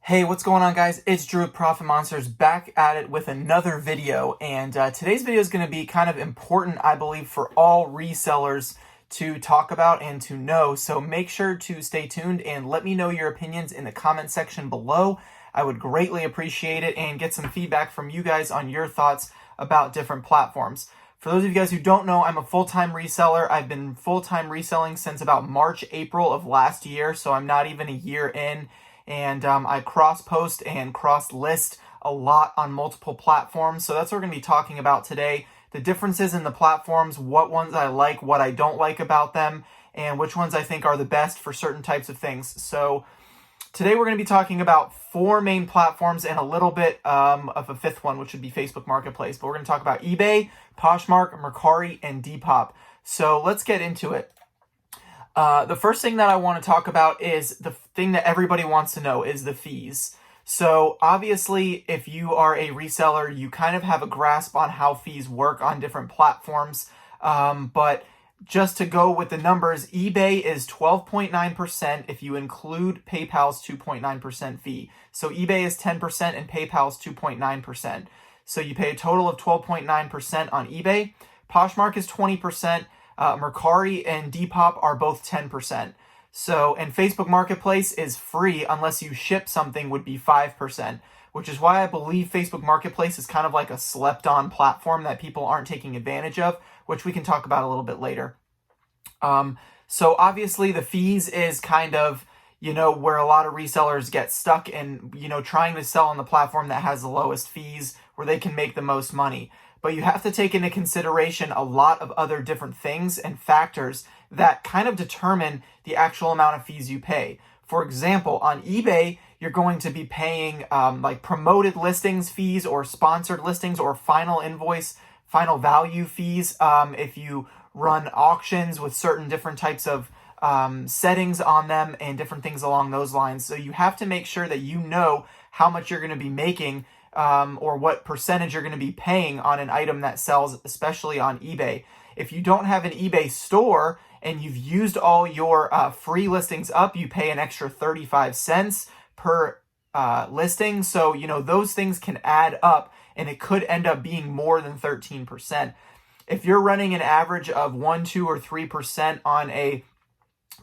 Hey, what's going on, guys? It's Drew with Profit Monsters back at it with another video, and today's video is going to be kind of important, I believe, for all resellers to talk about and to know. So make sure to stay tuned and let me know your opinions in the comment section below. I would greatly appreciate it and get some feedback from you guys on your thoughts about different platforms. For those of you guys who don't know, I'm a full-time reseller. I've been full-time reselling since about March, April of last year, so I'm not even a year in. And I cross-post and cross-list a lot on multiple platforms. So that's what we're going to be talking about today. The differences in the platforms, what ones I like, what I don't like about them, and which ones I think are the best for certain types of things. So today we're going to be talking about 4 main platforms and a little bit of a 5th one, which would be Facebook Marketplace. But we're going to talk about eBay, Poshmark, Mercari, and Depop. So let's get into it. The first thing that I want to talk about is the thing that everybody wants to know is the fees. So obviously, if you are a reseller, you kind of have a grasp on how fees work on different platforms. But just to go with the numbers, eBay is 12.9% if you include PayPal's 2.9% fee. So eBay is 10% and PayPal's 2.9%. So you pay a total of 12.9% on eBay. Poshmark is 20%. Mercari and Depop are both 10%. So, and Facebook Marketplace is free unless you ship something would be 5%, which is why I believe Facebook Marketplace is kind of like a slept-on platform that people aren't taking advantage of, which we can talk about a little bit later. So obviously the fees is kind of, where a lot of resellers get stuck in, trying to sell on the platform that has the lowest fees where they can make the most money. But you have to take into consideration a lot of other different things and factors that kind of determine the actual amount of fees you pay. For example, on eBay, you're going to be paying like promoted listings fees or sponsored listings or final invoice, final value fees if you run auctions with certain different types of settings on them and different things along those lines. So you have to make sure that you know how much you're going to be making or what percentage you're going to be paying on an item that sells, especially on eBay. If you don't have an eBay store and you've used all your free listings up, you pay an extra 35 cents per listing. So, those things can add up and it could end up being more than 13%. If you're running an average of 1, 2, or 3% on a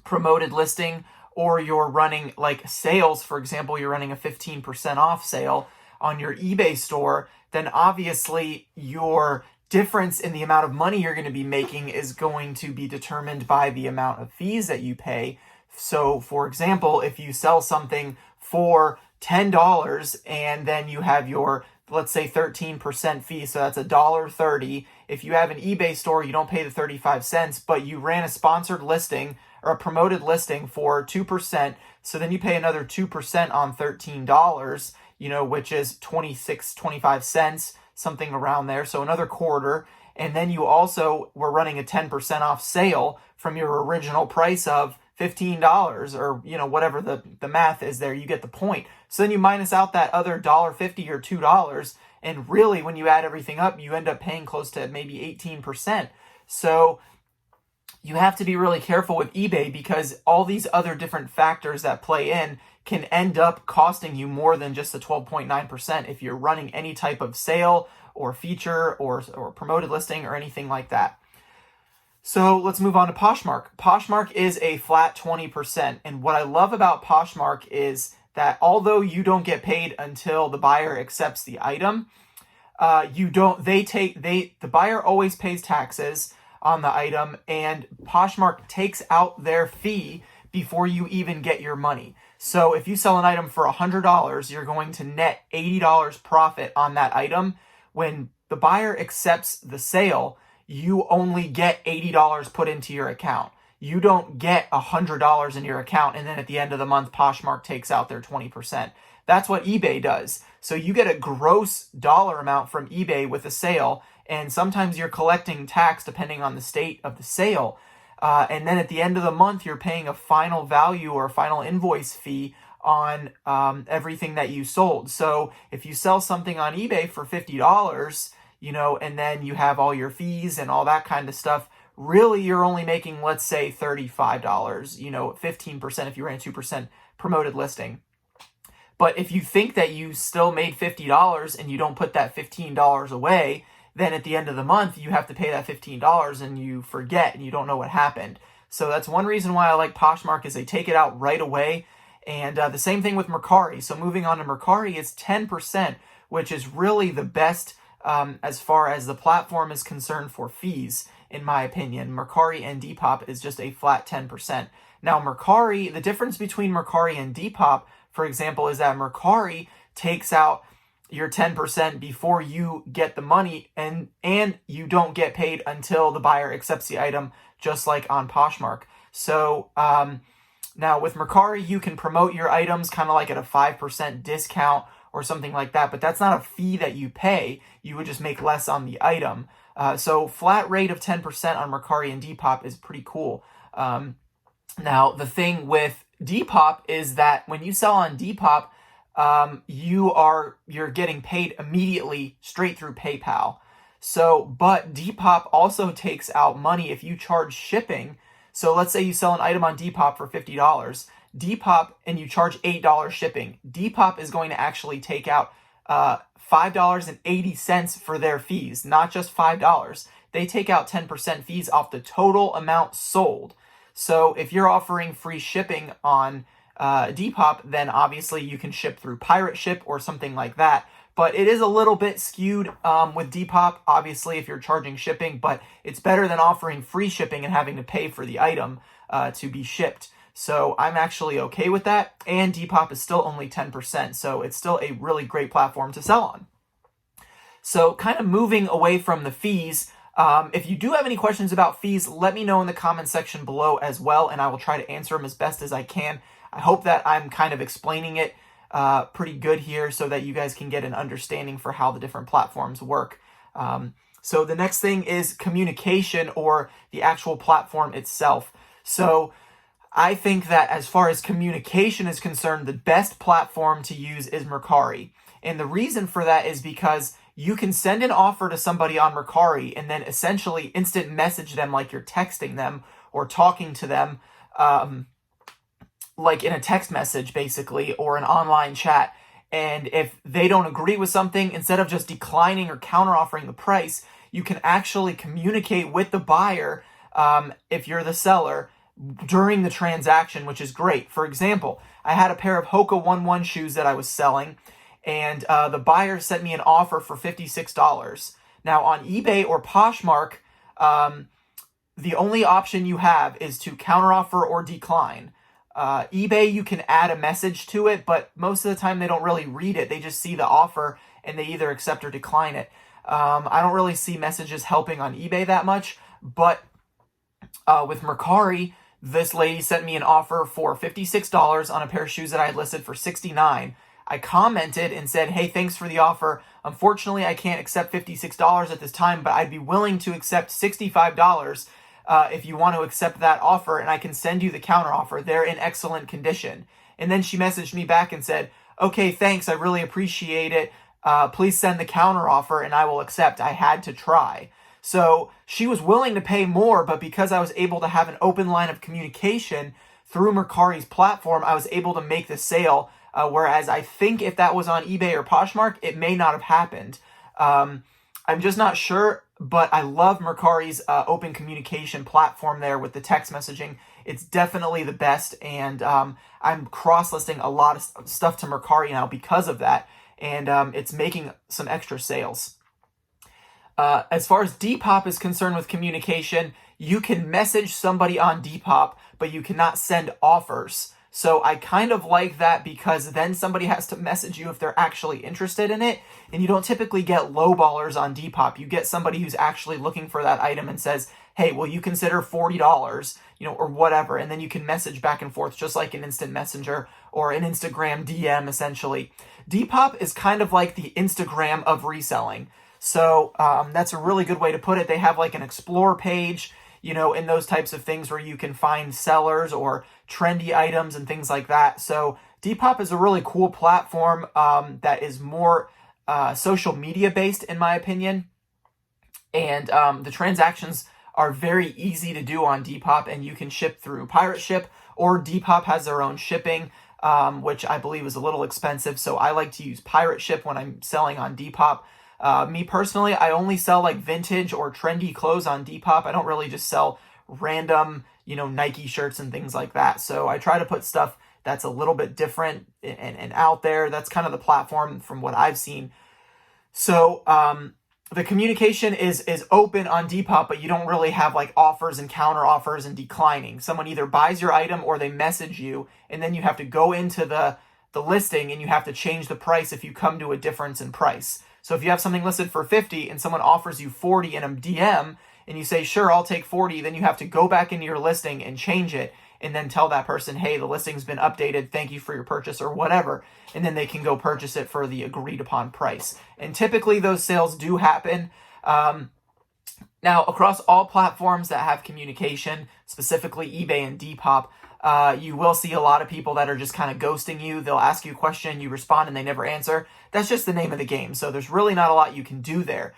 promoted listing, or you're running like sales, for example, you're running a 15% off sale on your eBay store, then obviously your difference in the amount of money you're going to be making is going to be determined by the amount of fees that you pay. So for example, if you sell something for $10 and then you have your, let's say 13% fee, so that's $1.30. If you have an eBay store, you don't pay the 35 cents, but you ran a sponsored listing or a promoted listing for 2%, so then you pay another 2% on $13, which is 25 cents, something around there. So another quarter. And then you also were running a 10% off sale from your original price of $15 or, whatever the math is there. You get the point. So then you minus out that other $1.50 or $2. And really, when you add everything up, you end up paying close to maybe 18%. So you have to be really careful with eBay because all these other different factors that play in can end up costing you more than just the 12.9% if you're running any type of sale or feature or promoted listing or anything like that. So let's move on to Poshmark. Poshmark is a flat 20%. And what I love about Poshmark is that although you don't get paid until the buyer accepts the item, the buyer always pays taxes on the item, and Poshmark takes out their fee before you even get your money. So if you sell an item for $100, you're going to net $80 profit on that item. When the buyer accepts the sale, you only get $80 put into your account. You don't get $100 in your account, and then at the end of the month, Poshmark takes out their 20%. That's what eBay does. So you get a gross dollar amount from eBay with a sale, and sometimes you're collecting tax depending on the state of the sale. And then at the end of the month, you're paying a final value or final invoice fee on everything that you sold. So if you sell something on eBay for $50, and then you have all your fees and all that kind of stuff, really you're only making, let's say, $35, 15% if you ran a 2% promoted listing. But if you think that you still made $50 and you don't put that $15 away, then at the end of the month, you have to pay that $15 and you forget and you don't know what happened. So that's one reason why I like Poshmark, is they take it out right away. And the same thing with Mercari. So moving on to Mercari, it's 10%, which is really the best as far as the platform is concerned for fees, in my opinion. Mercari and Depop is just a flat 10%. Now Mercari, the difference between Mercari and Depop, for example, is that Mercari takes out your 10% before you get the money, and you don't get paid until the buyer accepts the item, just like on Poshmark. So now with Mercari, you can promote your items kind of like at a 5% discount or something like that, but that's not a fee that you pay. You would just make less on the item. So flat rate of 10% on Mercari and Depop is pretty cool. Now the thing with Depop is that when you sell on Depop, you're getting paid immediately straight through PayPal. So, but Depop also takes out money if you charge shipping. So let's say you sell an item on Depop for $50, Depop, and you charge $8 shipping. Depop is going to actually take out $5.80 for their fees, not just $5. They take out 10% fees off the total amount sold. So if you're offering free shipping on Depop, then obviously you can ship through Pirate Ship or something like that. But it is a little bit skewed with Depop, obviously, if you're charging shipping, but it's better than offering free shipping and having to pay for the item to be shipped. So I'm actually okay with that. And Depop is still only 10%, so it's still a really great platform to sell on. So kind of moving away from the fees, if you do have any questions about fees, let me know in the comment section below as well, and I will try to answer them as best as I can. I hope that I'm kind of explaining it pretty good here so that you guys can get an understanding for how the different platforms work. So the next thing is communication, or the actual platform itself. So I think that as far as communication is concerned, the best platform to use is Mercari. And the reason for that is because you can send an offer to somebody on Mercari and then essentially instant message them like you're texting them or talking to them, like in a text message basically, or an online chat. And if they don't agree with something, instead of just declining or counteroffering the price, you can actually communicate with the buyer if you're the seller during the transaction, which is great. For example, I had a pair of Hoka 1-1 shoes that I was selling, and the buyer sent me an offer for $56. Now on eBay or Poshmark, the only option you have is to counteroffer or decline. eBay, you can add a message to it, but most of the time they don't really read it. They just see the offer and they either accept or decline it. I don't really see messages helping on eBay that much, but with Mercari, this lady sent me an offer for $56 on a pair of shoes that I had listed for $69. I commented and said, hey, thanks for the offer. Unfortunately, I can't accept $56 at this time, but I'd be willing to accept $65 if you want to accept that offer, and I can send you the counter offer. They're in excellent condition. And then she messaged me back and said, okay, thanks, I really appreciate it. Please send the counter offer and I will accept. I had to try. So she was willing to pay more, but because I was able to have an open line of communication through Mercari's platform, I was able to make the sale. Whereas I think if that was on eBay or Poshmark, it may not have happened. I'm just not sure, but I love Mercari's open communication platform there with the text messaging. It's definitely the best, and I'm cross-listing a lot of stuff to Mercari now because of that, and it's making some extra sales. As far as Depop is concerned with communication, you can message somebody on Depop, but you cannot send offers. So I kind of like that because then somebody has to message you if they're actually interested in it. And you don't typically get lowballers on Depop. You get somebody who's actually looking for that item and says, hey, will you consider $40, or whatever. And then you can message back and forth just like an instant messenger or an Instagram DM, essentially. Depop is kind of like the Instagram of reselling. So that's a really good way to put it. They have like an explore page, and those types of things where you can find sellers or trendy items and things like that. So Depop is a really cool platform that is more social media based, in my opinion. And the transactions are very easy to do on Depop, and you can ship through Pirate Ship, or Depop has their own shipping. which I believe is a little expensive. So I like to use pirate ship when I'm selling on Depop. Me personally, I only sell like vintage or trendy clothes on Depop. I don't really just sell random, Nike shirts and things like that. So I try to put stuff that's a little bit different and out there. That's kind of the platform from what I've seen. So the communication is open on Depop, but you don't really have like offers and counter offers and declining. Someone either buys your item or they message you, and then you have to go into the listing and you have to change the price if you come to a difference in price. So if you have something listed for 50 and someone offers you 40 in a DM and you say, sure, I'll take 40, then you have to go back into your listing and change it and then tell that person, hey, the listing's been updated, thank you for your purchase or whatever. And then they can go purchase it for the agreed upon price. And typically those sales do happen. Now, across all platforms that have communication, specifically eBay and Depop, you will see a lot of people that are just kind of ghosting you. They'll ask you a question, you respond, and they never answer. That's just the name of the game. So there's really not a lot you can do there.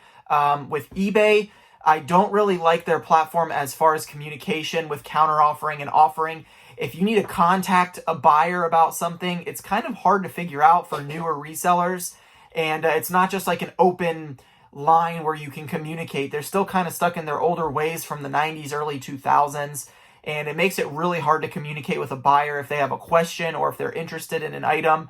With eBay, I don't really like their platform as far as communication with counter offering and offering. If you need to contact a buyer about something, it's kind of hard to figure out for newer resellers. And it's not just like an open line where you can communicate. They're still kind of stuck in their older ways from the 90s, early 2000s. And it makes it really hard to communicate with a buyer if they have a question or if they're interested in an item.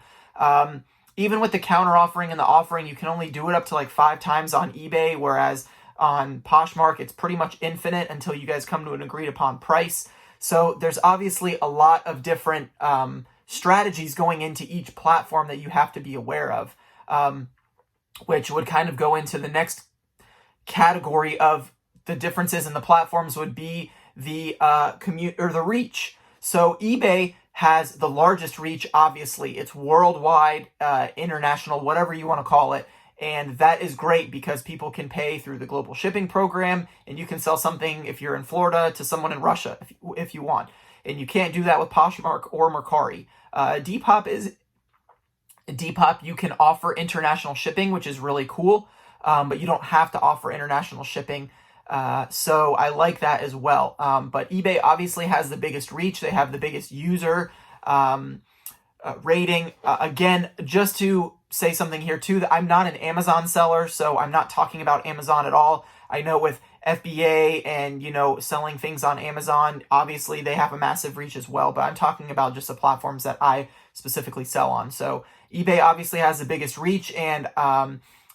Even with the counter offering and the offering, you can only do it up to like 5 times on eBay, whereas on Poshmark, it's pretty much infinite until you guys come to an agreed upon price. So there's obviously a lot of different strategies going into each platform that you have to be aware of, which would kind of go into the next category of the differences in the platforms would be the the reach. So eBay has the largest reach, obviously. It's worldwide, international, whatever you want to call it. And that is great because people can pay through the global shipping program, and you can sell something if you're in Florida to someone in Russia if you want. And you can't do that with Poshmark or Mercari. Depop, you can offer international shipping, which is really cool, but you don't have to offer international shipping. So I like that as well. But eBay obviously has the biggest reach. They have the biggest user rating. Again, just to say something here too, that I'm not an Amazon seller, so I'm not talking about Amazon at all. I know with FBA and, selling things on Amazon, obviously they have a massive reach as well, but I'm talking about just the platforms that I specifically sell on. So eBay obviously has the biggest reach, and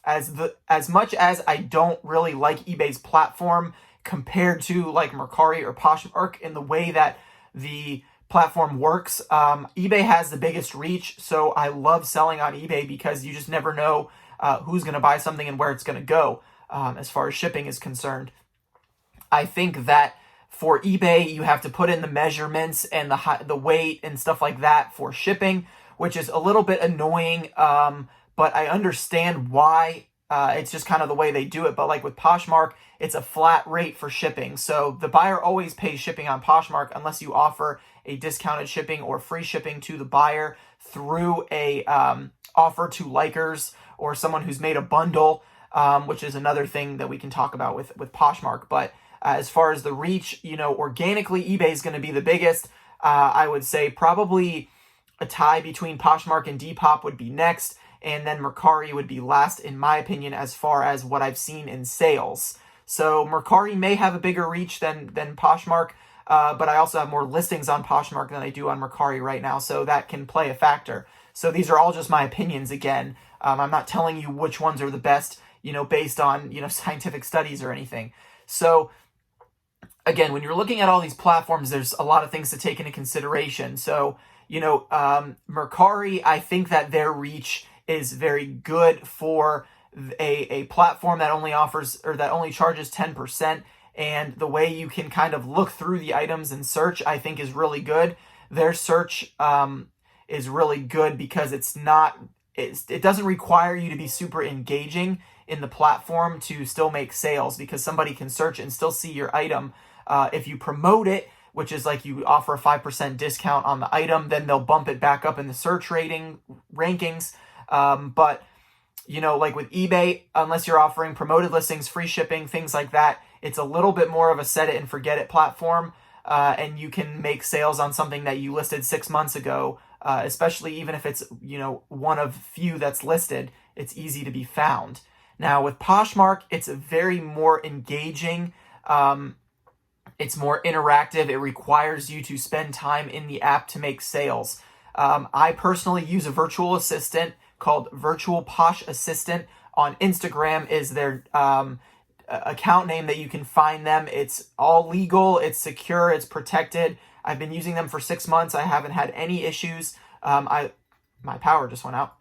as much as I don't really like eBay's platform compared to like Mercari or Poshmark in the way that the platform works, eBay has the biggest reach. So I love selling on eBay because you just never know who's going to buy something and where it's going to go as far as shipping is concerned. I think that for eBay, you have to put in the measurements and the weight and stuff like that for shipping, which is a little bit annoying, but I understand why. It's just kind of the way they do it. But like with Poshmark, it's a flat rate for shipping. So the buyer always pays shipping on Poshmark unless you offer a discounted shipping or free shipping to the buyer through a offer to likers or someone who's made a bundle, which is another thing that we can talk about with Poshmark. But as far as the reach, organically, eBay is going to be the biggest. I would say probably a tie between Poshmark and Depop would be next. And then Mercari would be last, in my opinion, as far as what I've seen in sales. So Mercari may have a bigger reach than Poshmark, but I also have more listings on Poshmark than I do on Mercari right now, so that can play a factor. So these are all just my opinions again. I'm not telling you which ones are the best, based on, scientific studies or anything. So again, when you're looking at all these platforms, there's a lot of things to take into consideration. So, Mercari, I think that their reach is very good for a platform that only offers or that only charges 10%. And the way you can kind of look through the items and search, I think, is really good. Their search is really good because it doesn't require you to be super engaging in the platform to still make sales, because somebody can search and still see your item. If you promote it, which is like you offer a 5% discount on the item, then they'll bump it back up in the search rankings. But, like with eBay, unless you're offering promoted listings, free shipping, things like that, it's a little bit more of a set it and forget it platform. And you can make sales on something that you listed 6 months ago especially even if it's, one of few that's listed, it's easy to be found. Now with Poshmark, it's a very more engaging, it's more interactive. It requires you to spend time in the app to make sales. I personally use a virtual assistant called Virtual Posh Assistant. On Instagram is their account name that you can find them. It's all legal, it's secure, it's protected. I've been using them for 6 months. I haven't had any issues. My power just went out.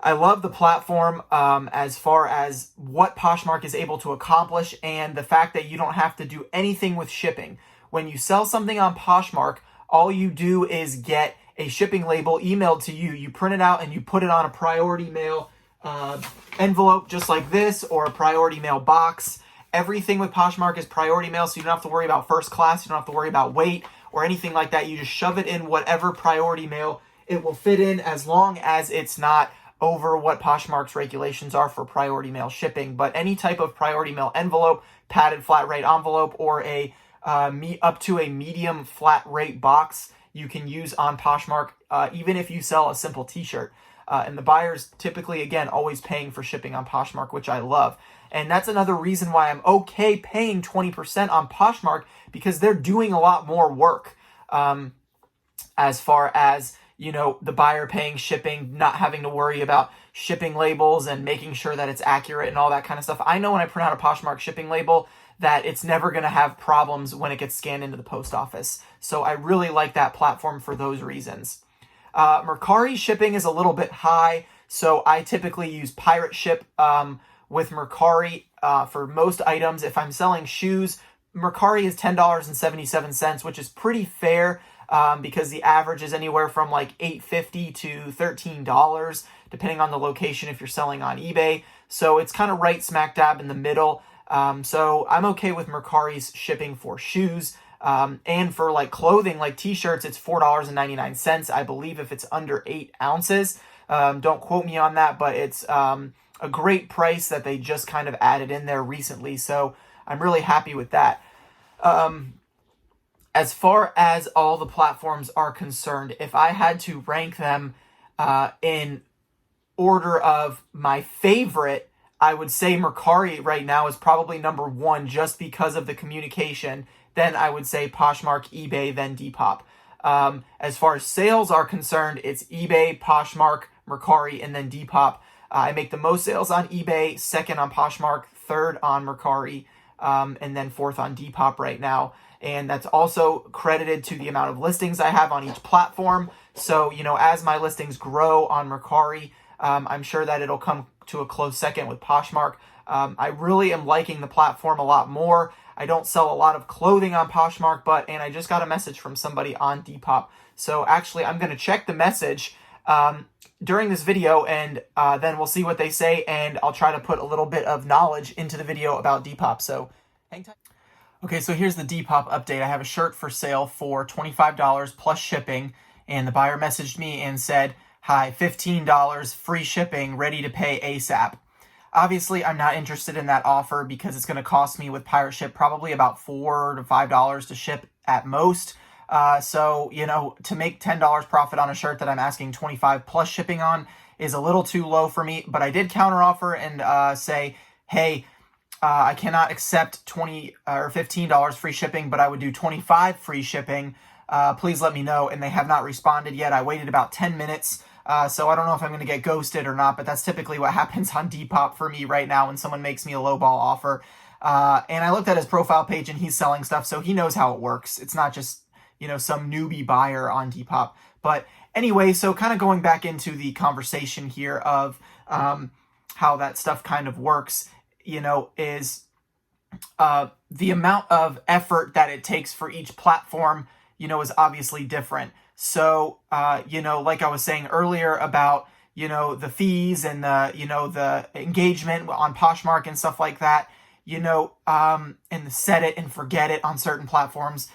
I love the platform as far as what Poshmark is able to accomplish and the fact that you don't have to do anything with shipping. When you sell something on Poshmark, all you do is get a shipping label emailed to you. You print it out and you put it on a priority mail envelope just like this, or a priority mail box. Everything with Poshmark is priority mail, so you don't have to worry about first class. You don't have to worry about weight or anything like that. You just shove it in whatever priority mail it will fit in, as long as it's not over what Poshmark's regulations are for priority mail shipping. But any type of priority mail envelope, padded flat rate envelope, or a up to a medium flat rate box, you can use on Poshmark, even if you sell a simple t-shirt. And the buyer's typically, again, always paying for shipping on Poshmark, which I love. And that's another reason why I'm okay paying 20% on Poshmark, because they're doing a lot more work as far as, the buyer paying shipping, not having to worry about shipping labels and making sure that it's accurate and all that kind of stuff. I know when I print out a Poshmark shipping label that it's never going to have problems when it gets scanned into the post office. So I really like that platform for those reasons. Mercari shipping is a little bit high, so I typically use Pirate Ship with Mercari for most items. If I'm selling shoes, Mercari is $10.77, which is pretty fair because the average is anywhere from like $8.50 to $13, depending on the location if you're selling on eBay. So it's kind of right smack dab in the middle. So I'm okay with Mercari's shipping for shoes. And for like clothing, like t-shirts, it's $4.99, I believe, if it's under 8 ounces. Don't quote me on that, but it's a great price that they just kind of added in there recently. So I'm really happy with that. As far as all the platforms are concerned, if I had to rank them in order of my favorite, I would say Mercari right now is probably number 1 just because of the communication. Then I would say Poshmark, eBay, then Depop. As far as sales are concerned, it's eBay, Poshmark, Mercari, and then Depop. I make the most sales on eBay, second on Poshmark, third on Mercari, and then fourth on Depop right now. And that's also credited to the amount of listings I have on each platform. So, as my listings grow on Mercari, I'm sure that it'll come to a close second with Poshmark. I really am liking the platform a lot more. I don't sell a lot of clothing on Poshmark, and I just got a message from somebody on Depop. So actually, I'm going to check the message during this video, and then we'll see what they say, and I'll try to put a little bit of knowledge into the video about Depop. So hang tight. Okay, so here's the Depop update. I have a shirt for sale for $25 plus shipping, and the buyer messaged me and said, "Hi, $15, free shipping, ready to pay ASAP." Obviously, I'm not interested in that offer because it's going to cost me with Pirate Ship probably about $4 to $5 to ship at most. So, to make $10 profit on a shirt that I'm asking $25 plus shipping on is a little too low for me. But I did counteroffer and say, hey, I cannot accept $20 or $15 free shipping, but I would do $25 free shipping. Please let me know. And they have not responded yet. I waited about 10 minutes. So I don't know if I'm going to get ghosted or not, but that's typically what happens on Depop for me right now when someone makes me a lowball offer. And I looked at his profile page and he's selling stuff, so he knows how it works. It's not just, some newbie buyer on Depop. But anyway, so kind of going back into the conversation here of how that stuff kind of works, is the amount of effort that it takes for each platform, is obviously different. So, like I was saying earlier about, the fees and the engagement on Poshmark and stuff like that, and the set it and forget it on certain platforms,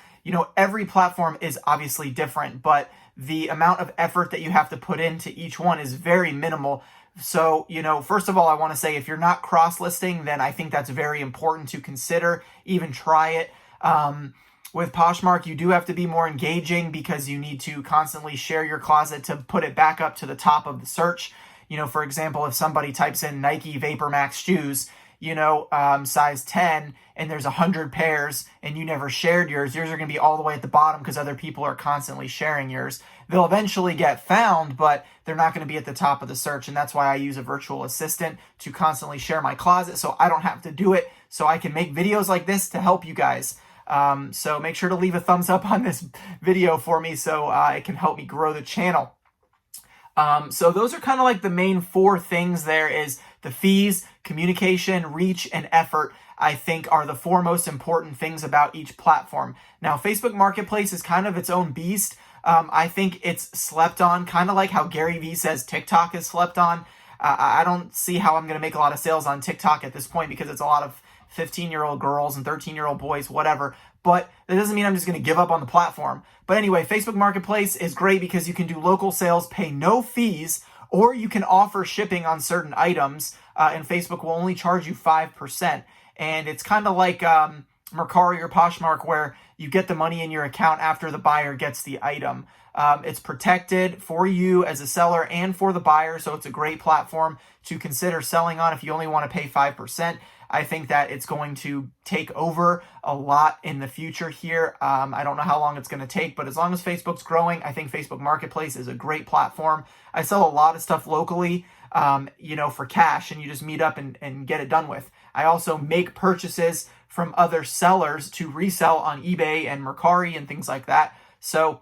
every platform is obviously different, but the amount of effort that you have to put into each one is very minimal. So, first of all, I want to say if you're not cross-listing, then I think that's very important to consider, even try it. with Poshmark, you do have to be more engaging because you need to constantly share your closet to put it back up to the top of the search. For example, if somebody types in Nike Vapor Max shoes, size 10, and there's 100 pairs and you never shared yours are going to be all the way at the bottom because other people are constantly sharing yours. They'll eventually get found, but they're not going to be at the top of the search. And that's why I use a virtual assistant to constantly share my closet so I don't have to do it, so I can make videos like this to help you guys. So make sure to leave a thumbs up on this video for me so it can help me grow the channel. So those are kind of like the main 4 things there is the fees, communication, reach, and effort, I think are the 4 most important things about each platform. Now, Facebook Marketplace is kind of its own beast. I think it's slept on, kind of like how Gary Vee says TikTok is slept on. I don't see how I'm going to make a lot of sales on TikTok at this point because it's a lot of 15-year-old girls and 13-year-old boys, whatever. But that doesn't mean I'm just going to give up on the platform. But anyway, Facebook Marketplace is great because you can do local sales, pay no fees, or you can offer shipping on certain items, and Facebook will only charge you 5%. And it's kind of like Mercari or Poshmark where you get the money in your account after the buyer gets the item. It's protected for you as a seller and for the buyer, so it's a great platform to consider selling on if you only want to pay 5%. I think that it's going to take over a lot in the future here. I don't know how long it's going to take, but as long as Facebook's growing, I think Facebook Marketplace is a great platform. I sell a lot of stuff locally, for cash, and you just meet up and get it done with. I also make purchases from other sellers to resell on eBay and Mercari and things like that. So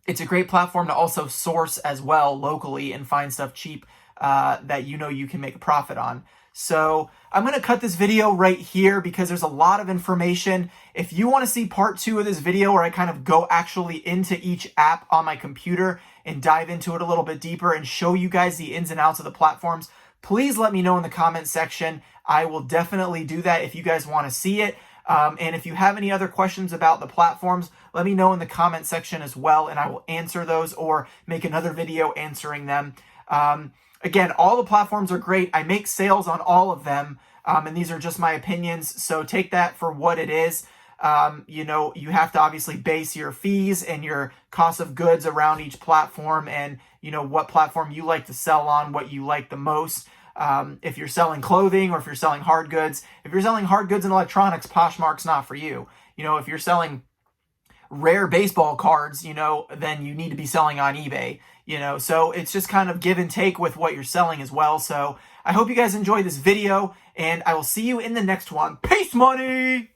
it's a great platform to also source as well locally and find stuff cheap that you can make a profit on. So I'm going to cut this video right here because there's a lot of information. If you want to see part 2 of this video where I kind of go actually into each app on my computer and dive into it a little bit deeper and show you guys the ins and outs of the platforms, please let me know in the comment section. I will definitely do that if you guys want to see it. And if you have any other questions about the platforms, let me know in the comment section as well, and I will answer those or make another video answering them. Again, all the platforms are great. I make sales on all of them, and these are just my opinions, so take that for what it is. You have to obviously base your fees and your cost of goods around each platform and, what platform you like to sell on, what you like the most. If you're selling clothing or if you're selling hard goods. If you're selling hard goods and electronics, Poshmark's not for you. If you're selling rare baseball cards, then you need to be selling on eBay. So it's just kind of give and take with what you're selling as well. So I hope you guys enjoyed this video, and I will see you in the next one. Peace, money!